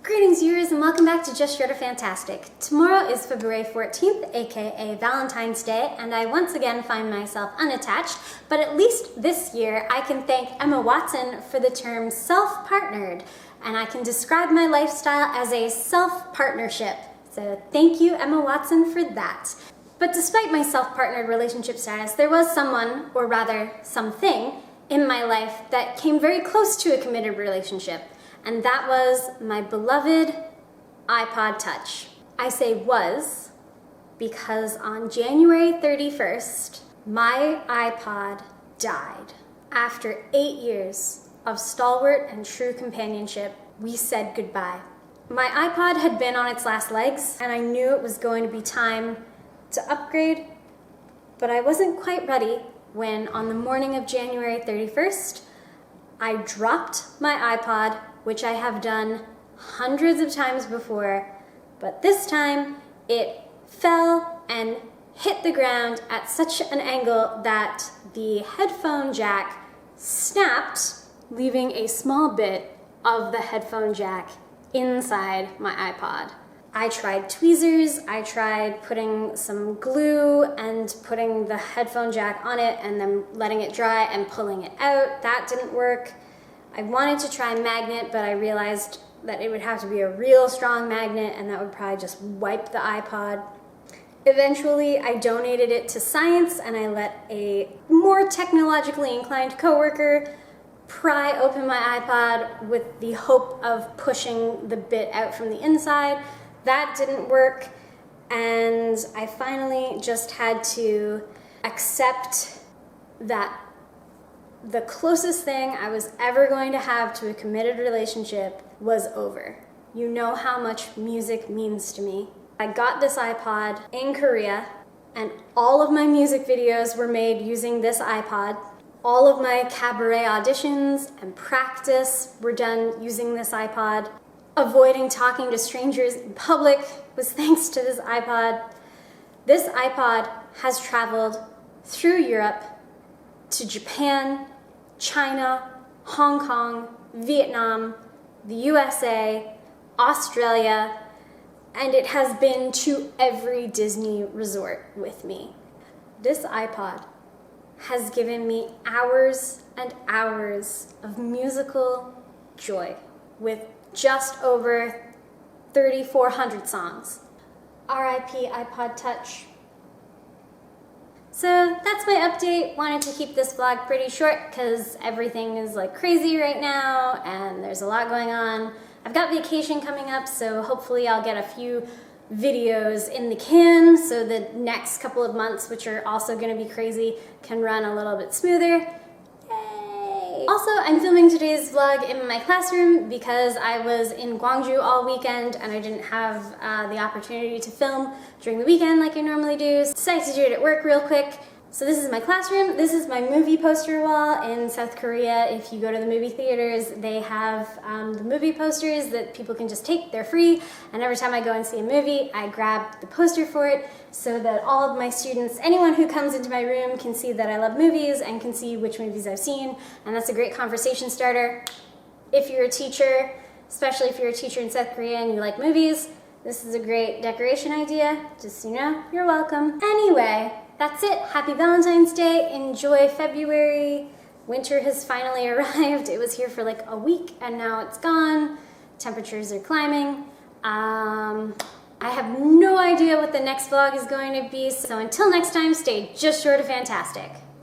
Greetings viewers and welcome back to Just Short of Fantastic. Tomorrow is February 14th, aka Valentine's Day, and I once again find myself unattached, but at least this year I can thank Emma Watson for the term self-partnered, and I can describe my lifestyle as a self-partnership. So thank you, Emma Watson, for that. But despite my self-partnered relationship status, there was someone, or rather something, in my life that came very close to a committed relationship. And that was my beloved iPod Touch. I say was because on January 31st, my iPod died. After 8 years of stalwart and true companionship, we said goodbye. My iPod had been on its last legs, and I knew it was going to be time to upgrade, but I wasn't quite ready when on the morning of January 31st, I dropped my iPod, which I have done hundreds of times before, but this time it fell and hit the ground at such an angle that the headphone jack snapped, leaving a small bit of the headphone jack inside my iPod. I tried tweezers, I tried putting some glue and putting the headphone jack on it and then letting it dry and pulling it out. That didn't work. I wanted to try magnet, but I realized that it would have to be a real strong magnet and that would probably just wipe the iPod. Eventually, I donated it to science and I let a more technologically inclined coworker pry open my iPod with the hope of pushing the bit out from the inside. That didn't work, and I finally just had to accept that the closest thing I was ever going to have to a committed relationship was over. You know how much music means to me. I got this iPod in Korea, and all of my music videos were made using this iPod. All of my cabaret auditions and practice were done using this iPod. Avoiding talking to strangers in public was thanks to this iPod. This iPod has traveled through Europe to Japan, China, Hong Kong, Vietnam, the USA, Australia, and it has been to every Disney resort with me. This iPod has given me hours and hours of musical joy with just over 3,400 songs. R.I.P. iPod Touch. So that's my update. Wanted to keep this vlog pretty short because everything is like crazy right now and there's a lot going on. I've got vacation coming up, so hopefully I'll get a few videos in the can so the next couple of months, which are also going to be crazy, can run a little bit smoother. Also, I'm filming today's vlog in my classroom because I was in Gwangju all weekend and I didn't have the opportunity to film during the weekend like I normally do. So decided to do it at work real quick. So this is my classroom. This is my movie poster wall in South Korea. If you go to the movie theaters, they have the movie posters that people can just take. They're free. And every time I go and see a movie, I grab the poster for it so that all of my students, anyone who comes into my room, can see that I love movies and can see which movies I've seen. And that's a great conversation starter. If you're a teacher, especially if you're a teacher in South Korea and you like movies, this is a great decoration idea. Just so you know, you're welcome. Anyway, that's it. Happy Valentine's Day. Enjoy February. Winter has finally arrived. It was here for like a week and now it's gone. Temperatures are climbing. I have no idea what the next vlog is going to be. So until next time, stay just short of fantastic.